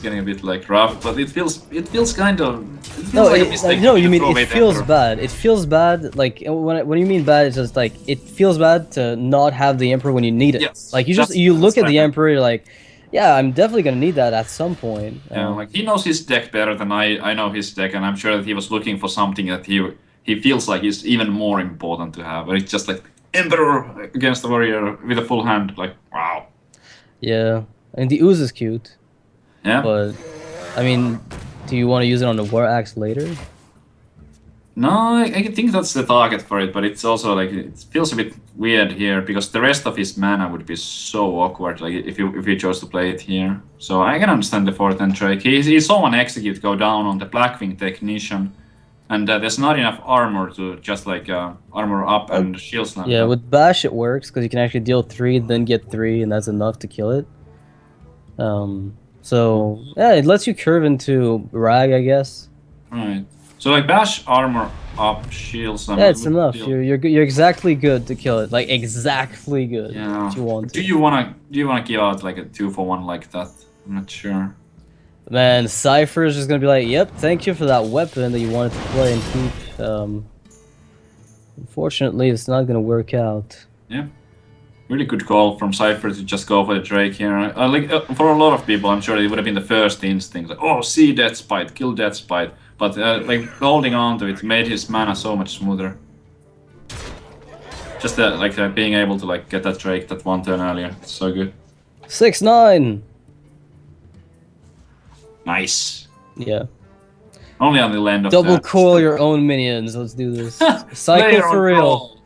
getting a bit like rough, but it feels kind of. It feels No, like a mistake. no, you mean throw it away feels Emperor. bad. It feels bad. Like when you mean bad, it's just like it feels bad to not have the Emperor when you need it. Yes, Like you that's look at what I the meant. Emperor, you're like, yeah, I'm definitely gonna need that at some point. Yeah, like he knows his deck better than I know his deck, and I'm sure that he was looking for something that he feels like is even more important to have. But it's just like Emperor against the Warrior with a full hand. Like wow. Yeah, and the ooze is cute, Yeah. but I mean, do you want to use it on the War Axe later? No, I think that's the target for it, but it's also like it feels a bit weird here because the rest of his mana would be so awkward. Like if you chose to play it here, so I can understand the fourth end Drake. He saw one execute go down on the Blackwing Technician, and there's not enough armor to just like armor up and shield slam. Yeah, with Bash it works because you can actually deal 3, then get 3, and that's enough to kill it. So yeah, it lets you curve into Rag, I guess. Right. So like Bash, armor up, shield slam. Yeah, it's enough. You're exactly good to kill it. Like exactly good. Yeah. If you want to. Do you wanna give out like a 2-for-1 like that? I'm not sure. Man, Cipher is just gonna be like, yep, thank you for that weapon that you wanted to play and keep. Unfortunately, it's not gonna work out. Yeah. Really good call from Cipher to just go for the Drake here. Like for a lot of people, I'm sure it would have been the first instinct. Like, oh, see Death Spite, kill Death Spite. But like holding on to it made his mana so much smoother. Just being able to like get that Drake that one turn earlier. It's so good. 6-9. Nice. Yeah. Only on the end of Double that. coil your own minions. Let's do this. Cycle Player for on real. call.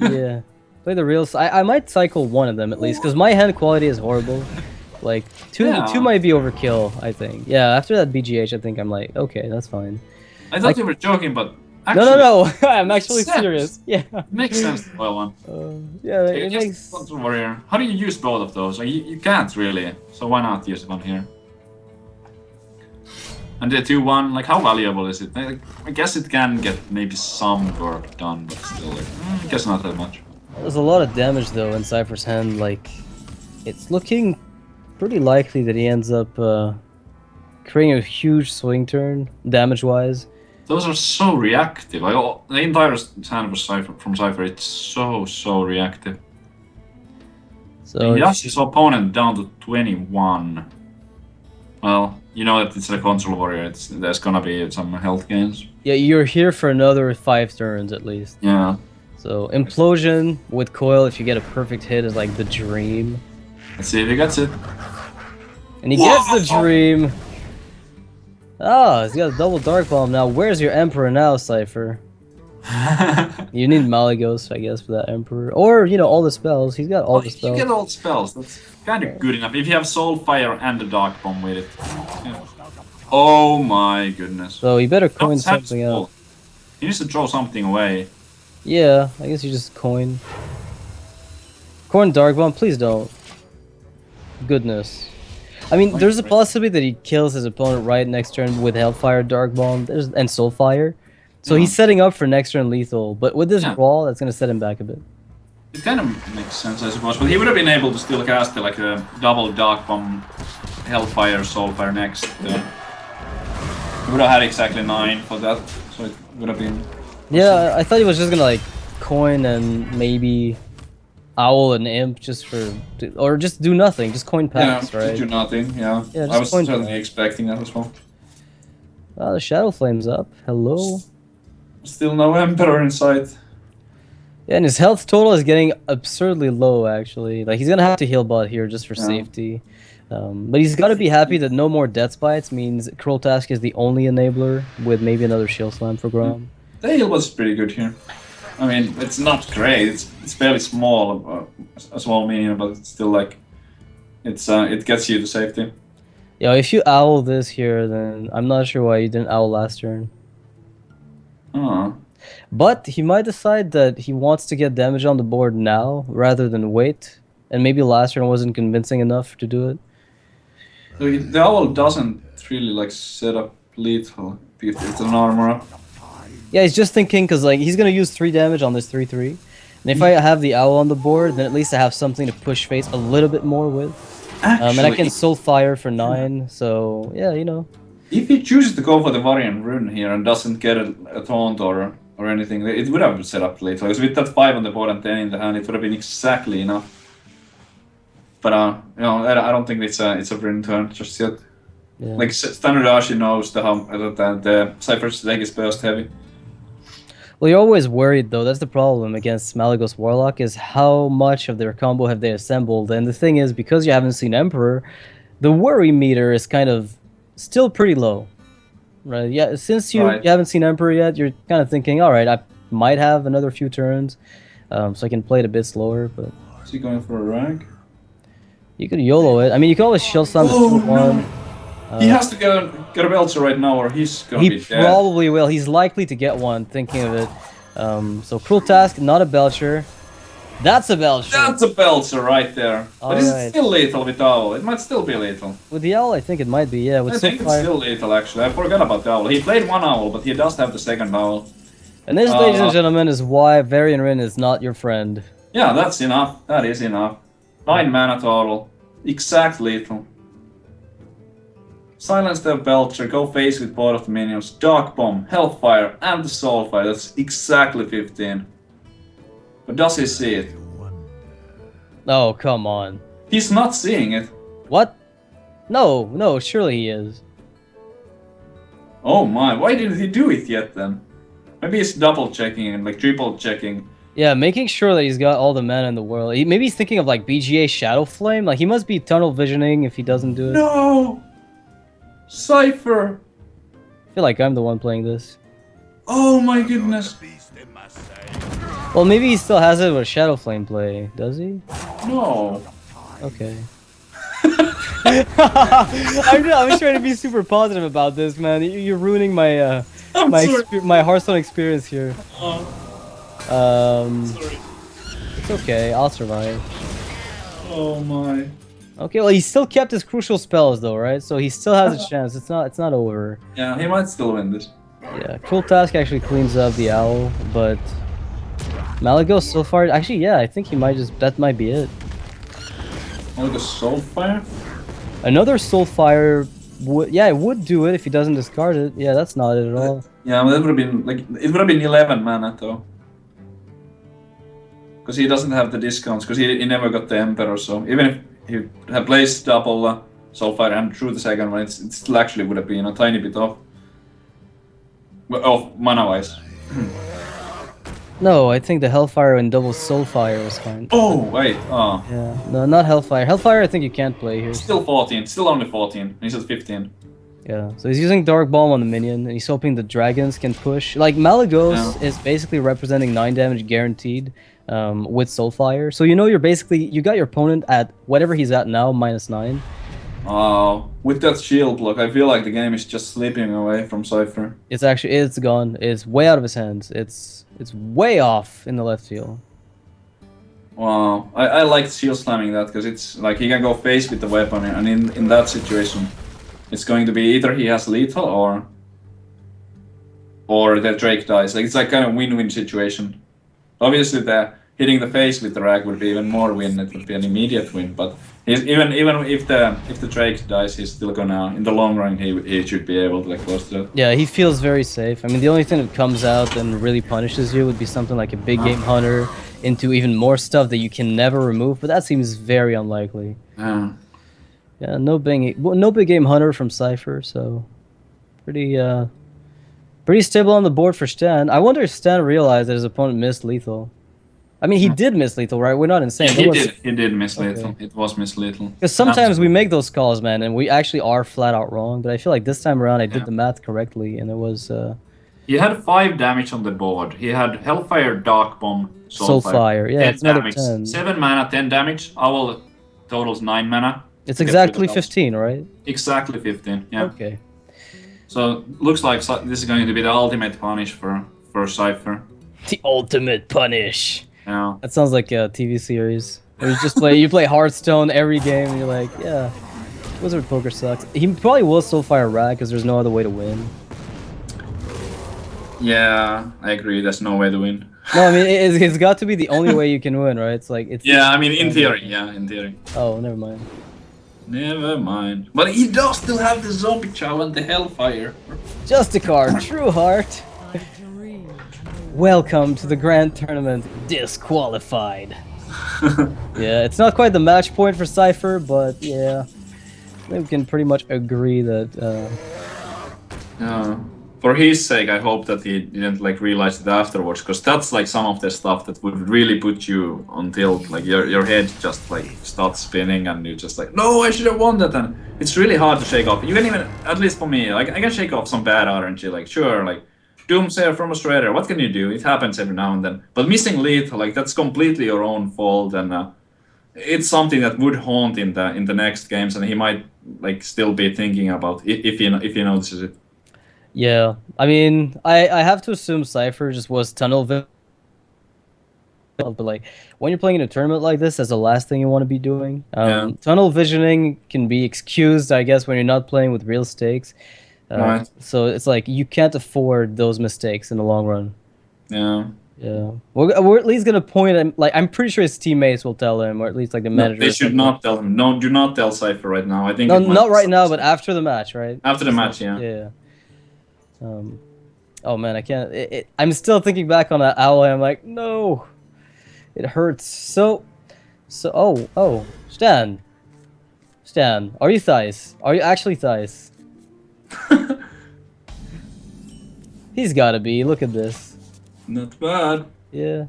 Yeah. Play the real. I might cycle one of them at least because my hand quality is horrible. Like two might be overkill. I think. Yeah. After that BGH, I think I'm like, okay, that's fine. I thought you were joking, but actually, No. I'm actually sense. serious. Yeah. Makes sense to well one. Yeah. So you It just makes. Control Warrior. How do you use both of those? Like, you can't really. So why not use one here? And the 2-1, like how valuable is it? I guess it can get maybe some work done, but still, like, I guess not that much. There's a lot of damage though in Cypher's hand. Like, it's looking pretty likely that he ends up creating a huge swing turn damage-wise. Those are so reactive. The entire hand of from Cipher, it's so reactive. So He has his opponent down to 21. Well, you know that it's a Control Warrior. There's gonna be some health gains. yeah, you're here for another 5 turns at least. Yeah. So Implosion with Coil, if you get a perfect hit, is like the dream. Let's see if he gets it. And he gets the dream. Oh, he's got a double Dark Bomb now. Where's your Emperor now, Cipher? You need Malygos, I guess, for that Emperor. Or, you know, all the spells. He's got all the spells. You get all the spells. That's kind of good enough. If you have Soul Fire and the Dark Bomb with it. Yeah. Oh my goodness. So you better coin That's half something full. out. He needs to throw something away. Yeah, I guess you just coin. Coin Dark Bomb, please don't. Goodness. I mean, there's a possibility that he kills his opponent right next turn with Hellfire, Dark Bomb, and Soulfire. So he's setting up for next turn lethal, but with this brawl, that's gonna set him back a bit. It kind of makes sense, I suppose, but he would have been able to still cast like a double Dark Bomb, Hellfire, Soulfire next. He would have had exactly 9 for that, so it would have been... Yeah, I thought he was just gonna like coin and maybe Owl and Imp just for, or just do nothing, just coin packs, right? Do nothing, yeah. Yeah, I was just coin certainly expecting that as well. The Shadow Flame's up. Hello. Still no Emperor in sight. Yeah, and his health total is getting absurdly low, actually. Like, he's gonna have to heal bot here just for safety. But he's gotta be happy that no more Death Spites means Cruel Task is the only enabler with maybe another Shield Slam for Grom. The heal was pretty good here. I mean, it's not great. It's fairly small, a small minion, but it's still like it gets you to safety. Yeah, if you owl this here, then I'm not sure why you didn't owl last turn. But he might decide that he wants to get damage on the board now rather than wait, and maybe last turn wasn't convincing enough to do it. So the owl doesn't really like set up lethal if it's an armor up. Yeah, he's just thinking because like he's gonna use 3 damage on this 3/3, and if I have the owl on the board, then at least I have something to push face a little bit more with. Actually, and I can Soul Fire for 9, so yeah, you know. if he chooses to go for the Varian Rune here and doesn't get a taunt or anything, it would have set up lethal. Because with that 5 on the board and 10 in the hand, it would have been exactly enough. But you know, I don't think it's a rune turn just yet. Yeah. Like Shtanudachi knows the Cipher's deck is burst heavy. Well, you're always worried though. That's the problem against Malygos Warlock, is how much of their combo have they assembled. And the thing is, because you haven't seen Emperor, the worry meter is kind of still pretty low, right? Yeah, since you haven't seen Emperor yet, you're kind of thinking, all right, I might have another few turns, so I can play it a bit slower. But is he going for a rag? You could YOLO it. I mean, you can always shield slam the 2-1. He has to get a Belcher right now, or he's gonna be dead. He probably will. He's likely to get one, thinking of it. So Cruel Task, not a Belcher. That's a Belcher. That's a Belcher right there. But is it still lethal with Owl? It might still be lethal. With the Owl, I think it might be, yeah. With I think it's still lethal, actually. I forgot about the Owl. He played 1 Owl, but he does have the 2nd Owl. And this, ladies and gentlemen, is why Varian Rin is not your friend. Yeah, that's enough. That is enough. 9 mana total. Exact lethal. Silence the Belcher, go face with both of the minions, Dark Bomb, Hellfire, and the Soulfire. That's exactly 15. But does he see it? Oh, come on. He's not seeing it. What? No, surely he is. Oh my, why didn't he do it yet then? Maybe he's double checking and like triple checking. Yeah, making sure that he's got all the mana in the world. Maybe he's thinking of like BGA Shadow Flame. Like he must be tunnel visioning if he doesn't do it. No! Cipher! I feel like I'm the one playing this. Oh my goodness. Well, maybe he still has it with Shadow Flame play. Does he? No. Okay. I'm trying to be super positive about this, man. You're ruining my my Hearthstone experience here. Sorry. It's okay. I'll survive. Oh my. Okay, well he still kept his crucial spells though, right? So he still has a chance. It's not over. Yeah, he might still win this. Yeah, Cruel Task actually cleans up the Owl, but Malygos so far, actually, yeah, I think he might that might be it. Oh, the Soulfire? Another Soulfire would, yeah, it would do it if he doesn't discard it. Yeah, that's not it at all. Yeah, but that would have been like it would have been 11 mana though. Because he doesn't have the discounts, because he never got the Emperor, so even if he had placed double Soulfire and drew the second one, it still actually would have been a tiny bit off. Well, mana-wise. No, I think the Hellfire and double Soulfire was fine. Oh, wait. Oh. Yeah, no, not Hellfire. Hellfire I think you can't play here. Still 14. Still only 14. And he's at 15. Yeah, so he's using Dark Bomb on the minion, and he's hoping the dragons can push. Like, Malygos is basically representing 9 damage guaranteed with Soulfire. So you know you got your opponent at whatever he's at now, -9. Oh, with that shield block, I feel like the game is just slipping away from Cipher. It's gone. It's way out of his hands. It's way off in the left field. Wow, I like shield slamming that, because it's like he can go face with the weapon, and in that situation, it's going to be either he has lethal or the Drake dies. Like it's like kind of win-win situation. Obviously, the hitting the face with the rag would be even more win. It would be an immediate win, but even if the Drake dies, he's still gonna, in the long run, he should be able to like close to that. Yeah, he feels very safe. I mean, the only thing that comes out and really punishes you would be something like a big game hunter into even more stuff that you can never remove, but that seems very unlikely. Yeah, no big game hunter from Cipher, so pretty stable on the board for Stan. I wonder if Stan realized that his opponent missed lethal. I mean, he did miss lethal, right? We're not insane. He did miss lethal. It was miss lethal. Because sometimes we make those calls, man, and we actually are flat out wrong. But I feel like this time around I did the math correctly, and it was... He had 5 damage on the board. He had Hellfire, Dark Bomb, Soulfire. Yeah, it's another 10. 7 mana, 10 damage. Owl totals 9 mana. It's exactly 15, right? Exactly 15, yeah. Okay. So, looks like this is going to be the ultimate punish for Cipher. The ultimate punish. Yeah. That sounds like a TV series. Where you play Hearthstone every game, and you're like, yeah, Wizard Poker sucks. He probably will Soulfire Rag, because there's no other way to win. Yeah, I agree. There's no way to win. No, I mean, it's got to be the only way you can win, right? It's like... Yeah, I mean, in theory. Yeah, in theory. Oh, never mind. Never mind. But he does still have the zombie chow and the hellfire. Just a card, True Heart. Welcome to the grand tournament. Disqualified. Yeah, it's not quite the match point for Cipher, but yeah, I think we can pretty much agree that. For his sake, I hope that he didn't like realize it afterwards, because that's like some of the stuff that would really put you on tilt. Like your head just like starts spinning, and you're just like, no, I should have won that. And it's really hard to shake off. You can even, at least for me, like I can shake off some bad RNG. Like sure, like Doomsayer from Australia. What can you do? It happens every now and then. But missing lethal, like that's completely your own fault, and it's something that would haunt in the next games, and he might like still be thinking about if he notices it. Yeah, I mean, I have to assume Cipher just was tunnel vision, but like when you're playing in a tournament like this, that's the last thing you want to be doing. Yeah. Tunnel visioning can be excused, I guess, when you're not playing with real stakes. Right. So it's like you can't afford those mistakes in the long run. Yeah. Yeah, we're at least gonna point him. Like I'm pretty sure his teammates will tell him, or at least like the manager. They should not tell him. No, do not tell Cipher right now. I think no, it might not right now, but after the match, right? After the match, yeah. Yeah. Oh man, I can't. I'm still thinking back on that owl. And I'm like, no, it hurts. So, oh, Stan, are you Thais? Are you actually Thais? He's gotta be. Look at this. Not bad. Yeah.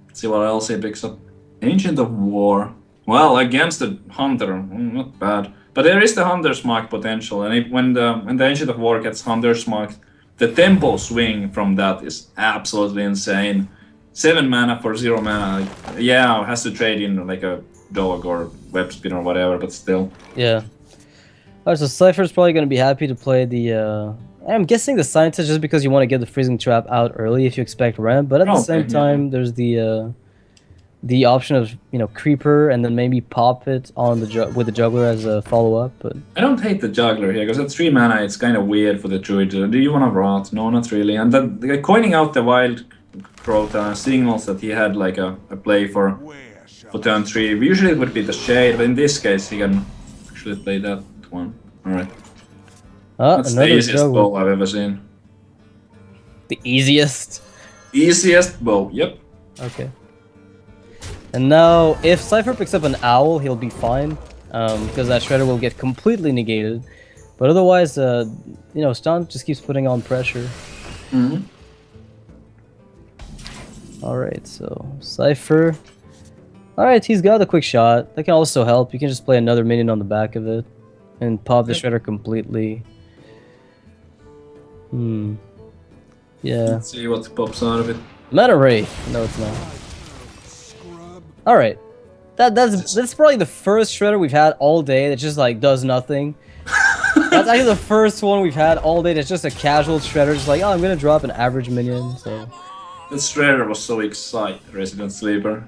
Let's see what else he picks up. Ancient of War. Well, against the Hunter, not bad. But there is the Hunter's Mark potential, and when the Ancient of War gets Hunter's Mark, the tempo swing from that is absolutely insane. 7 mana for 0 mana. Like, yeah, has to trade in like a dog or web spin or whatever, but still. Yeah. Alright, so Cypher's probably gonna be happy to play the. I'm guessing the Scientist just because you want to get the Freezing Trap out early if you expect ramp, but at the same time, there's the option of Creeper and then maybe pop it on the with the Juggler as a follow up. But I don't hate the Juggler here because at 3 mana it's kind of weird for the Druid. Do you want to rot? No, not really. And then coining out the Wild Crota signals that he had like a play for turn 3. Usually it would be the Shade, but in this case he can actually play that one. All right. That's the easiest bow I've ever seen. The easiest? Easiest bow, yep. Okay. And now, if Cipher picks up an Owl, he'll be fine. Because that Shredder will get completely negated. But otherwise, Stan just keeps putting on pressure. Mm-hmm. Alright, so Cipher. Alright, he's got a quick shot. That can also help. You can just play another minion on the back of it. And pop the Shredder completely. Yeah. Let's see what pops out of it. Meta Ray. No, it's not. Alright. That's probably the first Shredder we've had all day that just like does nothing. That's actually the first one we've had all day that's just a casual Shredder, just like, oh, I'm gonna drop an average minion, so. This Shredder was so excited, Resident Sleeper.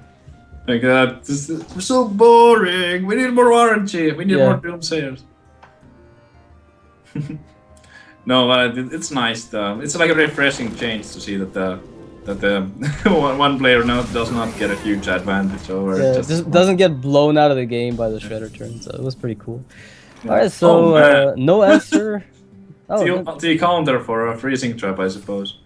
Like that, this is so boring. We need more RNG. We need more Doomsayers. No, but it's nice though. It's like a refreshing change to see that the one player does not get a huge advantage over. Yeah, just doesn't get blown out of the game by the Shredder turn, so it was pretty cool. Yeah. Alright, so no answer. The counter for a freezing trap, I suppose.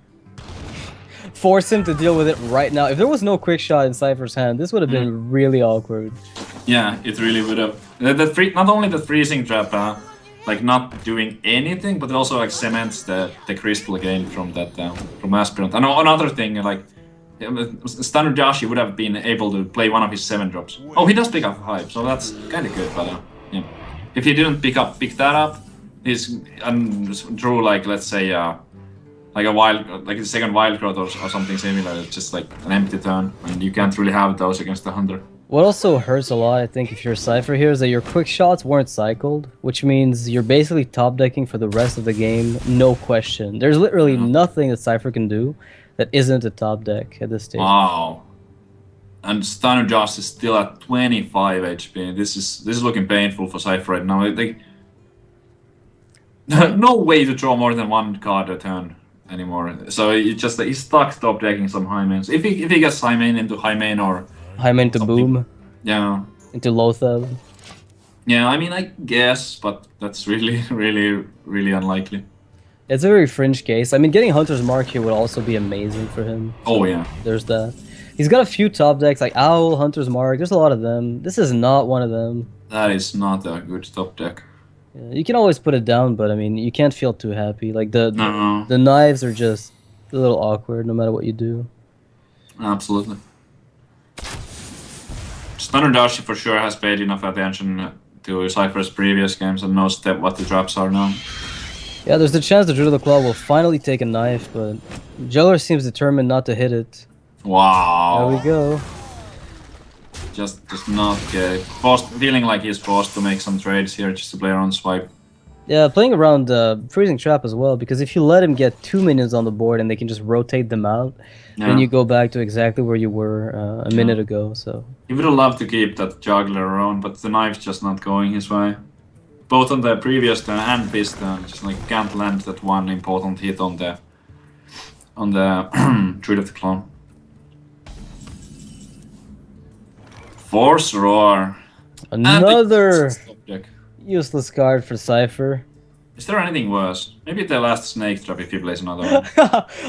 Force him to deal with it right now. If there was no quick shot in Cypher's hand, this would have been really awkward. Yeah, it really would have. Not only the freezing trap, like not doing anything, but it also like cements the crystal gain from that from Aspirant. And another thing, like Shtanudachi would have been able to play one of his 7-drops. Oh, he does pick up 5, so that's kind of good. But yeah, if he didn't pick that up, he's drew like, let's say like a second wild growth or something similar. It's just like an empty turn, and you can't really have those against the Hunter. What also hurts a lot, I think, if you're Cipher here, is that your quick shots weren't cycled, which means you're basically top decking for the rest of the game, no question. There's literally nothing that Cipher can do that isn't a top deck at this stage. Wow. And Shtanudachi is still at 25 HP. This is looking painful for Cipher right now. Like, no way to draw more than 1 card a turn anymore. So he's stuck top decking some high mains. If he gets high main into high main or high main to boom. Yeah. Into Lothal. Yeah, I mean, I guess, but that's really, really unlikely. It's a very fringe case. I mean, getting Hunter's Mark here would also be amazing for him. So Oh yeah, there's that. He's got a few top decks like Owl, Hunter's Mark. There's a lot of them. This is not one of them. that is not a good top deck. Yeah, you can always put it down, but I mean, you can't feel too happy. Like No, the knives are just a little awkward no matter what you do. absolutely. Shtanudachi for sure has paid enough attention to Cipher's previous games and knows what the traps are now. Yeah, there's the chance the Druid of the Claw will finally take a knife, but Jeller seems determined not to hit it. Wow. There we go. Just not get it. Feeling like he's forced to make some trades here just to play around swipe. Yeah, playing around Freezing Trap as well, because if you let him get 2 minions on the board and they can just rotate them out, then you go back to exactly where you were a minute ago. So He would have loved to keep that juggler around, but the knife's just not going his way. Both on the previous turn and this turn, just like can't land that one important hit on the Druid of the Clone. Force Roar. another useless card for Cipher. Is there anything worse? Maybe the last Snake Trap if he plays another one.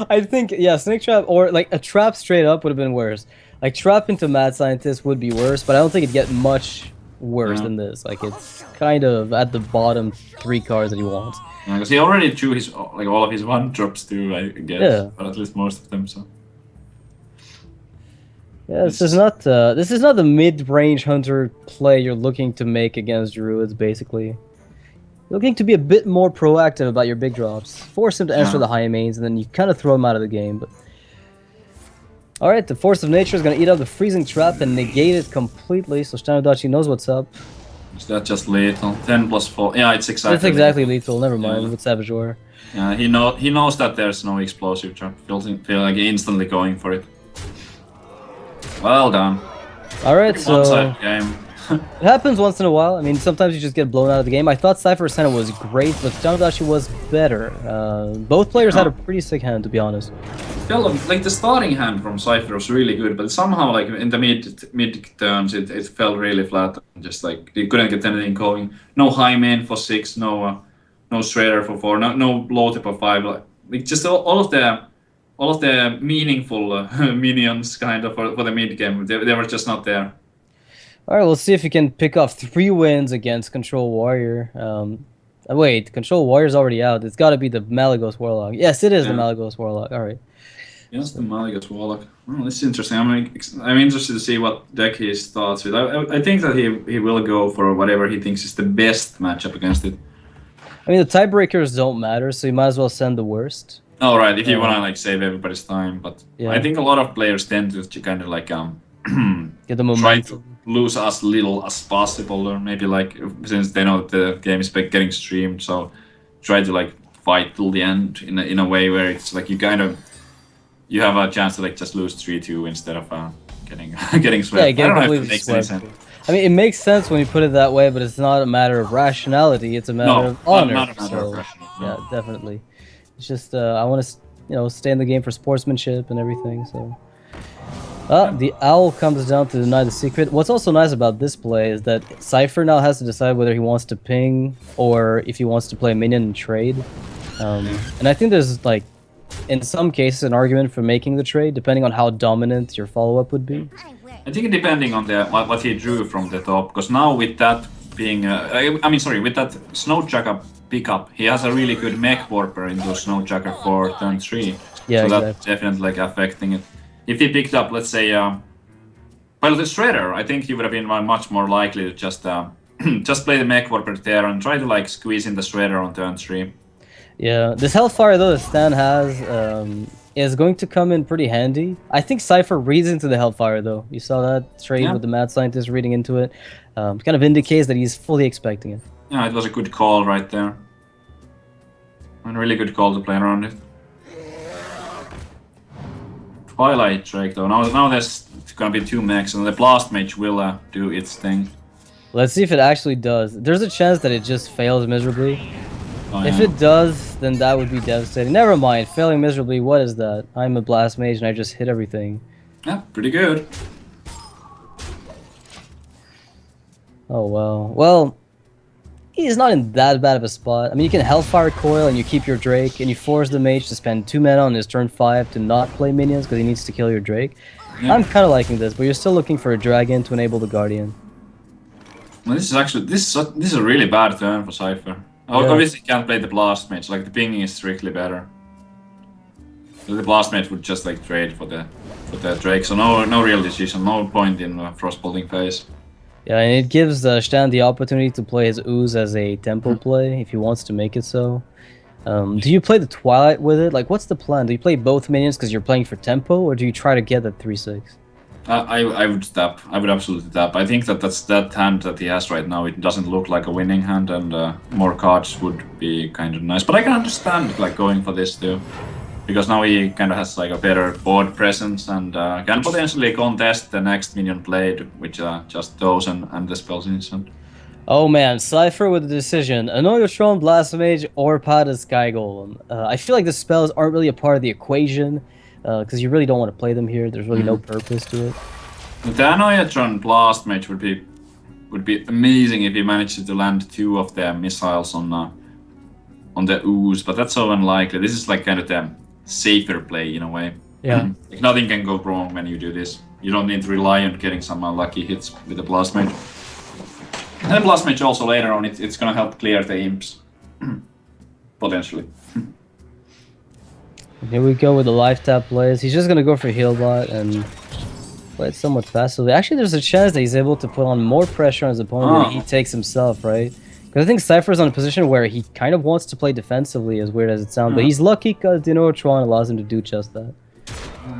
I think, yeah, Snake Trap or like a trap straight up would have been worse. Like trap into Mad Scientist would be worse, but I don't think it'd get much worse than this. Like it's kind of at the bottom 3 cards that he wants. Yeah, because he already drew his all of his 1-drops too, I guess. Yeah. Or at least most of them, so. Yeah, this is not the mid-range hunter play you're looking to make against druids. Basically, you're looking to be a bit more proactive about your big drops. Force him to answer the high mains, and then you kind of throw him out of the game. But all right, the Force of Nature is gonna eat up the Freezing Trap and negate it completely. So Shtanudachi knows what's up. Is that just lethal? 10+4. Yeah, it's exactly. It's exactly lethal. Never mind with Savageur. Yeah, he knows that there's no explosive trap. Feel like instantly going for it. Well done. All right, so One-side game. it happens once in a while. I mean, sometimes you just get blown out of the game. I thought Cipher Senna was great, but Shtanudachi was better. Both players had a pretty sick hand, to be honest. Felt like the starting hand from Cipher was really good, but somehow like in the mid turns it fell really flat. Just like you couldn't get anything going. No high main for 6, no Shredder for 4, no low tip for 5. Like just all of the meaningful minions kind of for the mid game. They were just not there. All right, let's see if you can pick off 3 wins against Control Warrior. Wait, Control Warrior's already out. It's got to be the Malagos Warlock. Yes, it is the Malagos Warlock. All right. Yes, the Malagos Warlock. Oh, this is interesting. I'm interested to see what deck he starts with. I think that he will go for whatever he thinks is the best matchup against it. I mean, the tiebreakers don't matter, so you might as well send the worst. Oh, right, if you want to like save everybody's time, but Yeah. I think a lot of players tend to kind of like Get the try momentum. to lose as little as possible, or maybe like since they know that the game is getting streamed, so try to like fight till the end in a way where it's like you have a chance to like just lose 3-2 instead of getting swept. Yeah, get I don't know if completely it makes any swept. sense. I mean, it makes sense when you put it that way, but it's not a matter of rationality. It's a matter of honor. not a matter so, of rationality. Yeah, definitely. It's just I want to, stay in the game for sportsmanship and everything. So, the owl comes down to deny the secret. What's also nice about this play is that Cipher now has to decide whether he wants to ping or if he wants to play minion and trade. And I think there's like, in some cases, an argument for making the trade, depending on how dominant your follow-up would be. I think depending on what he drew from the top, because now with that being, with that Snowjacker pickup, he has a really good mech warper into Snowjacker for turn 3. Yeah, so exactly. that's definitely like affecting it. If he picked up, let's say, the Shredder, I think he would have been much more likely to just play the mech warper there and try to like squeeze in the Shredder on turn 3. Yeah, this Hellfire though that Stan has is going to come in pretty handy. I think Cipher reads into the Hellfire though. You saw that trade with the Mad Scientist reading into it. Kind of indicates that he's fully expecting it. Yeah, it was a good call right there. And a really good call to play around it. Twilight Drake though. Now there's gonna be 2 mechs and the Blast Mage will do its thing. Let's see if it actually does. There's a chance that it just fails miserably. Oh, If it does, then that would be devastating. Never mind, failing miserably, what is that? I'm a Blast Mage and I just hit everything. Yeah, pretty good. Oh, well. Well, he's not in that bad of a spot. I mean, you can Hellfire Coil and you keep your Drake, and you force the mage to spend 2 mana on his turn 5 to not play minions because he needs to kill your Drake. Yeah. I'm kind of liking this, but you're still looking for a dragon to enable the Guardian. Well, this is a really bad turn for Cipher. Obviously, you can't play the Blast Mage. Like the pinging is strictly better. The Blast Mage would just like trade for the Drake, so no real decision, no point in Frostbolting phase. Yeah, and it gives Shtan the opportunity to play his Ooze as a tempo play if he wants to make it so. Do you play the Twilight with it? Like, what's the plan? Do you play both minions because you're playing for tempo, or do you try to get that 3/6? I would tap. I would absolutely tap. I think that's that hand that he has right now. It doesn't look like a winning hand, and more cards would be kind of nice. But I can understand like going for this too, because now he kind of has like a better board presence and can potentially contest the next minion played, which just those and the spells instant. Oh man, Cipher with the decision. Annoyotron, Blast Mage, or Pada Sky Golem. I feel like the spells aren't really a part of the equation, because you really don't want to play them here. There's really no purpose to it. The Annoyotron Blast Mage would be amazing if he managed to land 2 of their missiles on the Ooze, but that's so unlikely. This is like kind of the safer play in a way. Yeah. Like nothing can go wrong when you do this. You don't need to rely on getting some lucky hits with the Blast Mage. And then Blast Mage also later on, it's gonna help clear the imps. Potentially. Here we go with the life tap plays. He's just gonna go for Healbot and play it somewhat passively. Actually, there's a chance that he's able to put on more pressure on his opponent than he takes himself, right? Because I think Cypher's on a position where he kind of wants to play defensively, as weird as it sounds, but he's lucky because Dinotron allows him to do just that.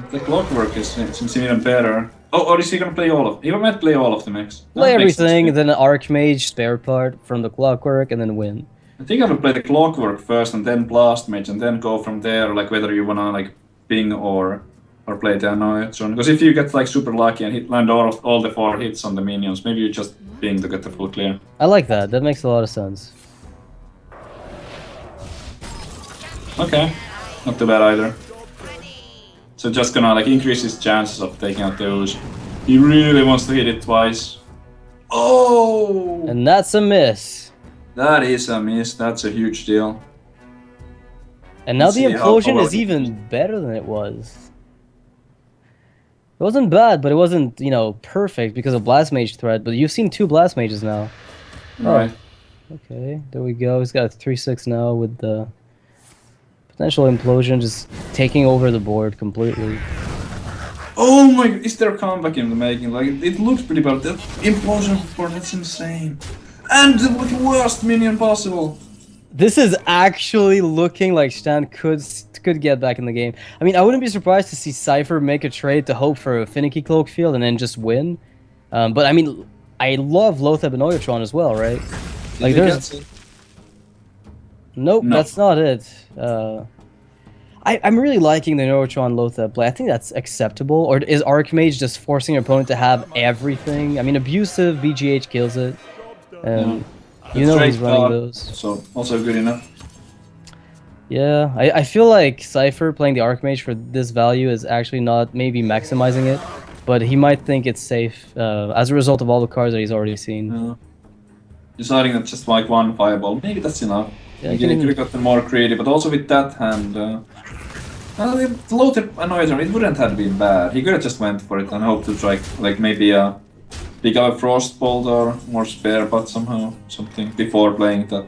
The clockwork seems even better. Oh, or is he gonna play all of? He might play all of the mechs. Play everything, then an Archmage spare part from the clockwork, and then win. I think I would play the clockwork first, and then Blast Mage, and then go from there. Like whether you wanna like ping or play the Annoyatron. Because if you get like super lucky and hit land all the 4 hits on the minions, maybe you just ping to get the full clear. I like that. That makes a lot of sense. Okay, not too bad either. So just gonna like increase his chances of taking out those. He really wants to hit it twice. Oh! And that's a miss. That is a miss. That's a huge deal. And now Let's the see how implosion powerful is even better than it was. It wasn't bad, but it wasn't, you know, perfect because of Blast Mage threat. But you've seen 2 Blast Mages now. Right. Okay, there we go. He's got a 3/6 now with the potential implosion just taking over the board completely. Oh my! Is there a comeback in the making? Like it looks pretty bad. That implosion for that's insane. And the worst minion possible. This is actually looking like Shtan could get back in the game. I mean, I wouldn't be surprised to see Cipher make a trade to hope for a finicky cloak field and then just win. But I mean, I love Lotheb and Oyotron as well, right? Like there's. Nope, no. That's not it. I'm really liking the Neurotron Lotheb play. I think that's acceptable. Or is Archmage just forcing your opponent to have everything? I mean, abusive BGH kills it. You know he's running those. So also good enough. Yeah, I feel like Cipher playing the Archmage for this value is actually not maybe maximizing it, but he might think it's safe as a result of all the cards that he's already seen. Yeah. Deciding that just like 1 fireball, maybe that's enough. Yeah, you could have gotten more creative, but also with that hand, the low tip Annoyatron, it wouldn't have been bad. He could have just went for it and hoped to try, like maybe pick up a Frostbolt or more spare but somehow, something, before playing that.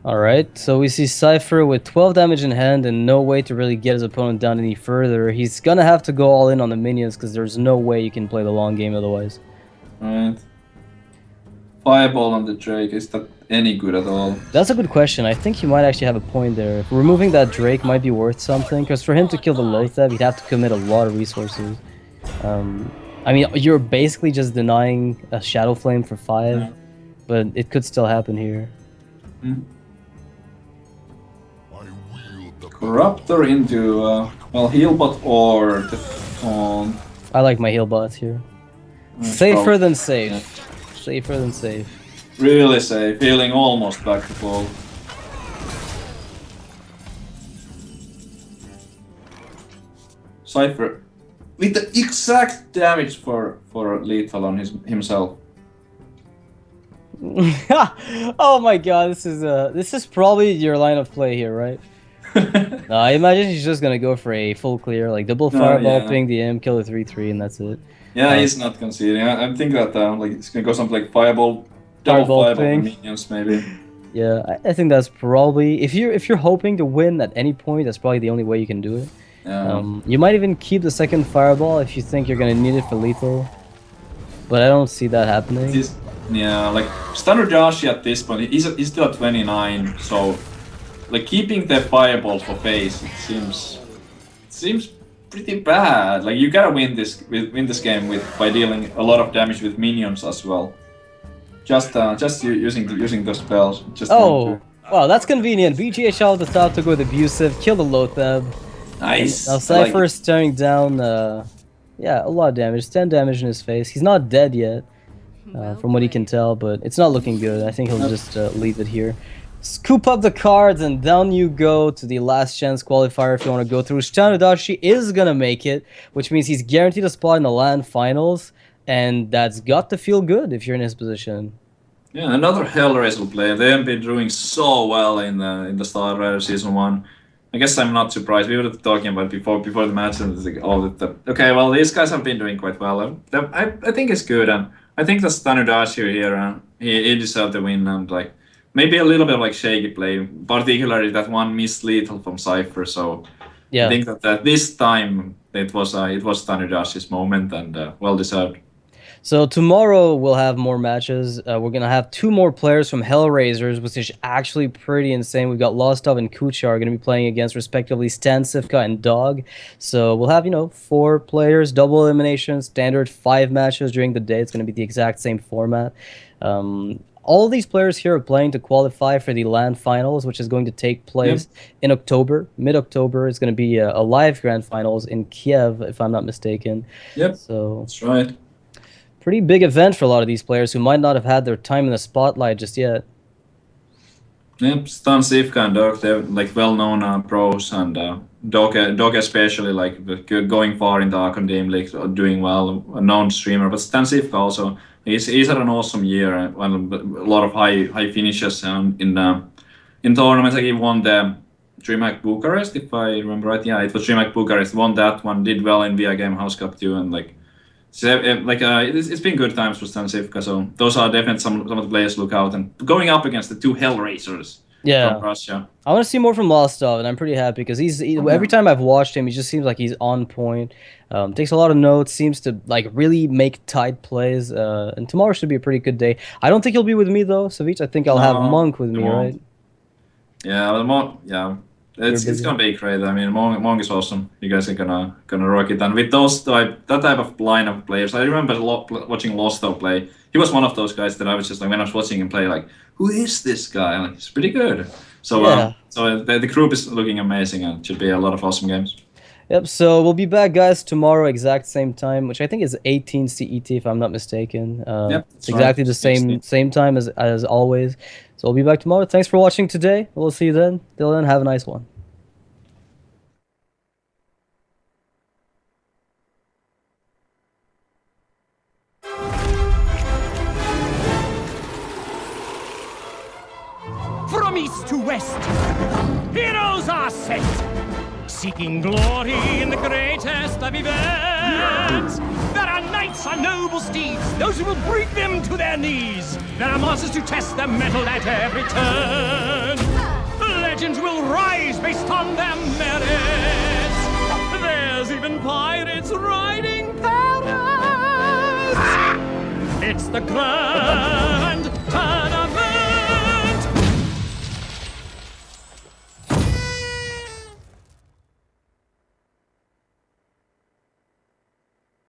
Alright, so we see Cipher with 12 damage in hand and no way to really get his opponent down any further. He's gonna have to go all in on the minions because there's no way you can play the long game otherwise. Right. Fireball on the Drake, is that any good at all? That's a good question. I think he might actually have a point there. Removing that Drake might be worth something, because for him to kill the Lotheb, he'd have to commit a lot of resources. I mean, you're basically just denying a Shadow Flame for 5, but it could still happen here. Corruptor into, well, Healbot or the... I like my Healbots here. Safer than safe. Yeah. Safer than safe. Really safe, feeling almost back to full. Cipher with the exact damage for lethal on himself. Oh my god, this is probably your line of play here, right? No, I imagine he's just gonna go for a full clear, like double No, fireball, yeah. ping the imp, kill the 3/3, and that's it. Yeah, he's not conceding. I think that like it's gonna go something like fireball, double Fireball fireball for ping. minions maybe. Yeah, I think that's probably if you're hoping to win at any point, that's probably the only way you can do it. Yeah. You might even keep the second fireball if you think you're gonna need it for lethal, but I don't see that happening. Yeah, like Shtanudachi at this point, he's still at 29, so like keeping the fireball for face, it seems pretty bad. Like you gotta win this game by dealing a lot of damage with minions as well. Just using those spells. Just want Oh, to. wow, that's convenient. BGHL at the top took with abusive, kill the Lotheb. Nice. Now I like Cipher it. is staring down, yeah, a lot of damage. 10 damage in his face. He's not dead yet, from what he can tell, but it's not looking good. I think he'll just leave it here. Scoop up the cards, and down you go to the last chance qualifier if you want to go through. Shtanudachi is going to make it, which means he's guaranteed a spot in the LAN finals, and that's got to feel good if you're in his position. Yeah, another Hellraiser player. They have been doing so well in the Star Rider season 1. I guess I'm not surprised. We were talking about before the match, and it's like, okay, well, these guys have been doing quite well. I think it's good, and I think that Shtanudachi here, he deserved the win, and like maybe a little bit of like shaky play, particularly that one missed lethal from Cipher. So I Yeah. think that this time it was Shtanudachi's moment, and well deserved. So tomorrow we'll have more matches. We're gonna have 2 more players from Hellraisers, which is actually pretty insane. We've got Lostov and Kucha are gonna be playing against respectively Stan, Sivka, and Dog. So we'll have 4 players, double elimination, standard 5 matches during the day. It's gonna be the exact same format. All of these players here are playing to qualify for the LAN finals, which is going to take place in October, mid-October. It's going to be a live grand finals in Kiev, if I'm not mistaken. Yep, So that's right. pretty big event for a lot of these players who might not have had their time in the spotlight just yet. Yep, Stan, Sivka, and Dog, they're like well-known pros, and Dog especially like going far in the Arkham Game League, doing well, a known streamer. But Stan Sivka also, he's had an awesome year, and a lot of high finishes in tournaments. Like he won the DreamHack Bucharest, if I remember right. Yeah, it was DreamHack Bucharest. Won that one, did well in VIA Game House Cup too, and like. So, it's been good times for Stan Sivka, so those are definitely some of the players to look out, and going up against the 2 Hellraisers from Russia. I want to see more from Lostov, and I'm pretty happy because every time I've watched him, he just seems like he's on point. Takes a lot of notes, seems to like really make tight plays. And tomorrow should be a pretty good day. I don't think he'll be with me though, Savich. I think I'll have Monk with me, right? Yeah, but it's gonna be great. I mean, Monk is awesome. You guys are gonna rock it, and with that type of line of players, I remember watching Losto play. He was one of those guys that I was just like, when I was watching him play, like, who is this guy? Like, he's pretty good. So the group is looking amazing, and it should be a lot of awesome games. Yep, so we'll be back, guys, tomorrow, exact same time, which I think is 18 CET, if I'm not mistaken. Yep, it's exactly the same time as always. So we'll be back tomorrow. Thanks for watching today. We'll see you then. Till then, have a nice one. From east to west, heroes are set, seeking glory in the greatest of events. There are knights on noble steeds, those who will bring them to their knees. There are monsters to test their mettle at every turn. Legends will rise based on their merits. There's even pirates riding parrots. It's the grand